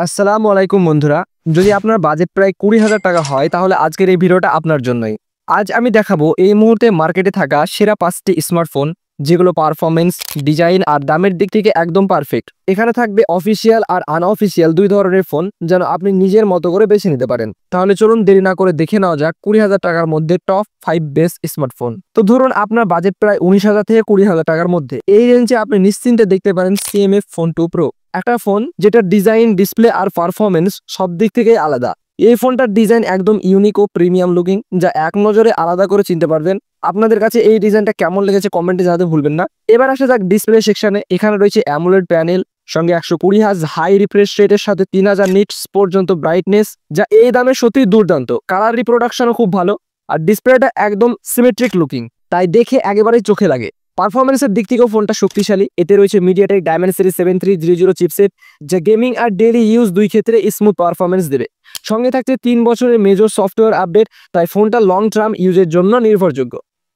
আসসালামু আলাইকুম বন্ধুরা। যদি আপনার বাজেট প্রায় 20,000 টাকা হয় তাহলে আজকের এই ভিডিওটা আপনার জন্যই। আজ আমি দেখাবো এই মুহূর্তে মার্কেটে থাকা সেরা 5টি স্মার্টফোন, যেগুলো পারফরমেন্স, ডিজাইন আর দামের দিক থেকে একদম পারফেক্ট। এখানে থাকবে অফিসিয়াল আর আনঅফিসিয়াল দুই ধরনের ফোন, যেন আপনি নিজের মতো করে বেছে নিতে পারেন। তাহলে চলুন দেরি না করে দেখে নেওয়া যাক 20,000 টাকার মধ্যে টপ 5 বেস্ট স্মার্টফোন। তো ধরুন আপনার বাজেট প্রায় 19,000 থেকে 20,000 টাকার মধ্যে। এই রেঞ্জে আপনি নিশ্চিন্তে দেখতে পারেন CMF ফোন 2 প্রো, একটা ফোন যেটা ডিজাইন, ডিসপ্লে আর পারফরমেন্স সব দিক থেকেই আলাদা। এই ফোনটার ডিজাইন একদম ইউনিক ও প্রিমিয়াম লুকিং, যা এক নজরে আলাদা করে চিনতে পারবেন। আপনাদের কাছে এই ডিজাইনটা কেমন লেগেছে কমেন্টে জানাতে ভুলবেন না। এবার আসা যাক ডিসপ্লে সেকশনে। এখানে রয়েছে অ্যামোলেড প্যানেল, সঙ্গে 120 হার্জ হাই রিফ্রেশ রেটের সাথে 3000 নিটস পর্যন্ত ব্রাইটনেস, যা এই দামে সত্যি দুর্দান্ত। কালার রিপ্রোডাকশনও খুব ভালো, আর ডিসপ্লেটা একদম সিমেট্রিক লুকিং, তাই দেখে একেবারেই চোখে লাগে। পারফরমেন্সের দিক থেকেও ফোনটা শক্তিশালী। এতে রয়েছে মিডিয়াটেক ডায়মেনসিটি 7300 চিপসেট, যা গেমিং আর ডেইলি ইউজ দুই ক্ষেত্রে স্মুথ পারফরমেন্স দেবে। সঙ্গে থাকছে 3 বছরের মেজর সফটওয়্যার আপডেট, তাই ফোনটা লং টার্ম ইউজের জন্য নির্ভরযোগ্য।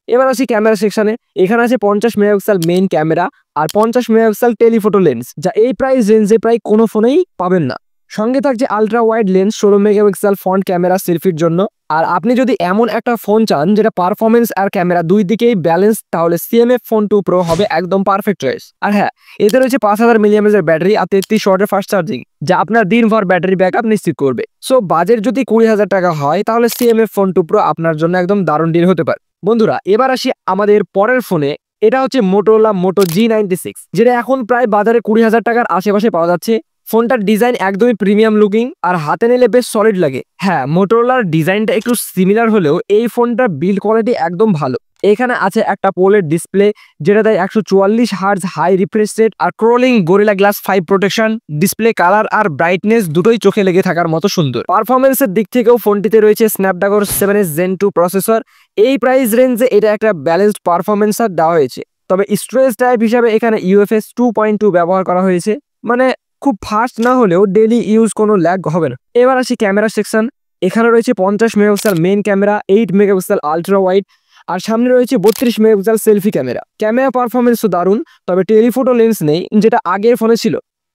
এবার আসি ক্যামেরা সেকশনে। এখানে আছে 50 মেগাপিক্সেল মেইন ক্যামেরা আর 50 মেগাপিক্সেল টেলিফোটো লেন্স, যা এই প্রাইস রেঞ্জে প্রায় কোনো ফোনেই পাবেন না। সঙ্গে থাকছে ultra wide lens 16 megapixel front camera সেলফির জন্য। আর আপনি যদি এমন একটা ফোন চান যেটা পারফরমেন্স আর ক্যামেরা দুই দিকেই ব্যালেন্স, তাহলে CMF ফোন 2 প্রো হবে একদম পারফেক্ট চয়েস। আর হ্যাঁ, এতে রয়েছে 5000 mAh ব্যাটারি আর 33 ওয়াটের ফাস্ট চার্জিং, যা আপনার দিনভর ব্যাটারি ব্যাকআপ নিশ্চিত করবে। সো বাজেট যদি 20,000 টাকা হয় তাহলে CMF ফোন 2 প্রো আপনার জন্য একদম দারুণ ডিল হতে পারে। বন্ধুরা, এবার আসি আমাদের পরের ফোনে। এটা হচ্ছে মোটোরোলা মোটো G96, যেটা এখন প্রায় বাজারে 20,000 টাকার আশেপাশে পাওয়া যাচ্ছে। ফোনটার ডিজাইন একদমই প্রিমিয়াম লুকিং আর হাতে নিলে বেশ সলিড লাগে। হ্যাঁ, মোটোরোলার ডিজাইনটা একটু সিমিলার হলেও এই ফোনটার বিল্ড কোয়ালিটি একদম ভালো। এখানে আছে একটা পোলেড ডিসপ্লে, যেটা দেয় 144 হার্জ হাই রিফ্রেশ রেট আর Corning Gorilla Glass 5 protection. Display colour আর ব্রাইটনেস দুটোই চোখে লেগে থাকার মতো সুন্দর। পারফরমেন্সের দিক থেকেও ফোনটিতে রয়েছে স্ন্যাপড্রাগন 7s Gen 2 প্রসেসর। এই প্রাইস রেঞ্জে এটা একটা ব্যালেন্সড পারফরমেন্স আর দেওয়া হয়েছে। তবে স্টোরেজ টাইপ হিসাবে এখানে UFS 2.2 ব্যবহার করা হয়েছে, মানে খুব ফাস্ট না হলেও ডেইলি ইউজ কোনো ল্যাগ হবে না। এবার আসি ক্যামেরা সেকশন। এখানে রয়েছে 50 megapixel main camera, 8 megapixel ultra wide আর সামনে রয়েছে 32 মেগাপিক্সেল সেলফি ক্যামেরা। ক্যামেরা পারফরমেন্সও দারুণ, তবে টেলিফোটো লেন্স নেই, যেটা আগের ফোনে ছিল।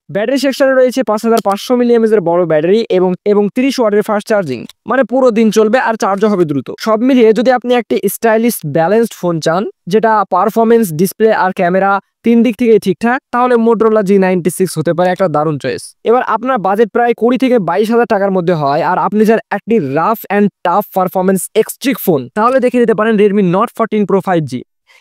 ব্যাটারি সেকশনে রয়েছে 5500 mAh বড় ব্যাটারি এবং 30 ওয়াটের ফাস্ট চার্জিং, মানে পুরো দিন চলবে আর চার্জও হবে দ্রুত। সব মিলিয়ে যদি আপনি একটি স্টাইলিশ ব্যালেন্সড ফোন চান, যেটা পারফরমেন্স, ডিসপ্লে আর ক্যামেরা তিন দিক থেকে ঠিকঠাক, তাহলে মোটোরোলা G96 হতে পারে একটা দারুণ চয়েস। এবার আপনার বাজেট প্রায় 20 থেকে 22,000 টাকার মধ্যে হয় আর আপনি চান একটি rough and tough performance extreme phone, তাহলে দেখে নিতে পারেন Redmi Note 14 Pro 5G।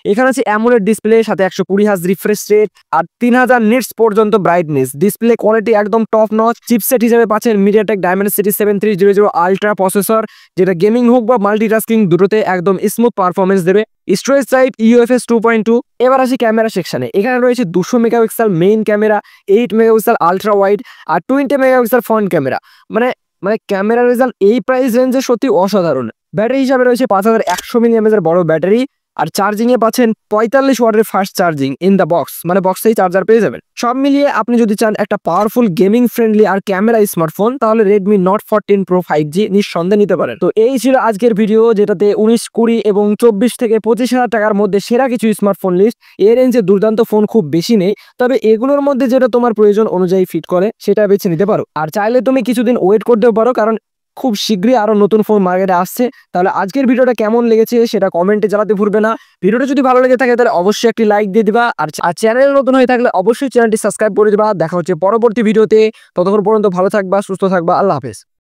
এখানে আছে অ্যামোলেড ডিসপ্লে, সাথে 120 হার্জ রিফ্রেশ রেট আর 3000 নিটস পর্যন্ত ব্রাইটনেস। ডিসপ্লে কোয়ালিটি একদম টপ নচ। চিপসেট হিসেবে পাচ্ছেন মিডিয়াটেক ডায়মেনসিটি 7300 আলট্রা প্রসেসর, যেটা গেমিং হোক বা মাল্টিটাস্কিং দুটোতে একদম স্মুথ পারফরমেন্স দেবে। Storage type UFS 2.2। এবার আসি ক্যামেরা সেকশনে। এখানে রয়েছে 200 megapixel main camera, 8 megapixel ultra wide আর 20 মেগাপিক্সেল ফ্রন্ট ক্যামেরা। মানে ক্যামেরা রেজাল্ট এই প্রাইস রেঞ্জে সত্যি অসাধারণ। ব্যাটারি হিসাবে রয়েছে 5100 mAh বড় ব্যাটারি আর চার্জিং এ পাচ্ছেন 45 ওয়াটের fast charging in the box, মানে বক্সেই চার্জার পেয়ে যাবেন। সব মিলিয়ে আপনি যদি চান একটা পাওয়ারফুল গেমিং ফ্রেন্ডলি আর ক্যামেরা স্মার্টফোন, তাহলে Redmi Note 14 Pro 5G নিঃসন্দেহে নিতে পারেন। তো এই ছিল আজকের ভিডিও, যেটাতে 19, 20 এবং 24 থেকে 25,000 টাকার মধ্যে সেরা কিছু স্মার্টফোন লিস্ট। এই রেঞ্জে দুর্দান্ত ফোন খুব বেশি নেই, তবে এগুলোর মধ্যে যেটা তোমার প্রয়োজন অনুযায়ী ফিট করে সেটা বেছে নিতে পারো। আর চাইলে তুমি কিছুদিন ওয়েট করতেও পারো, কারণ খুব শীঘ্রই আরো নতুন ফোন মার্কেটে আসছে। তাহলে আজকের ভিডিওটা কেমন লেগেছে সেটা কমেন্টে জানাতে ভুলবে না। ভিডিওটা যদি ভালো লেগে থাকে তাহলে অবশ্যই একটি লাইক দিয়ে দিবা, আর চ্যানেল নতুন হয়ে থাকলে অবশ্যই চ্যানেলটি সাবস্ক্রাইব করে দিবা। দেখা হচ্ছে পরবর্তী ভিডিওতে। ততক্ষণ পর্যন্ত ভালো থাকবা, সুস্থ থাকবা। আল্লাহ হাফেজ।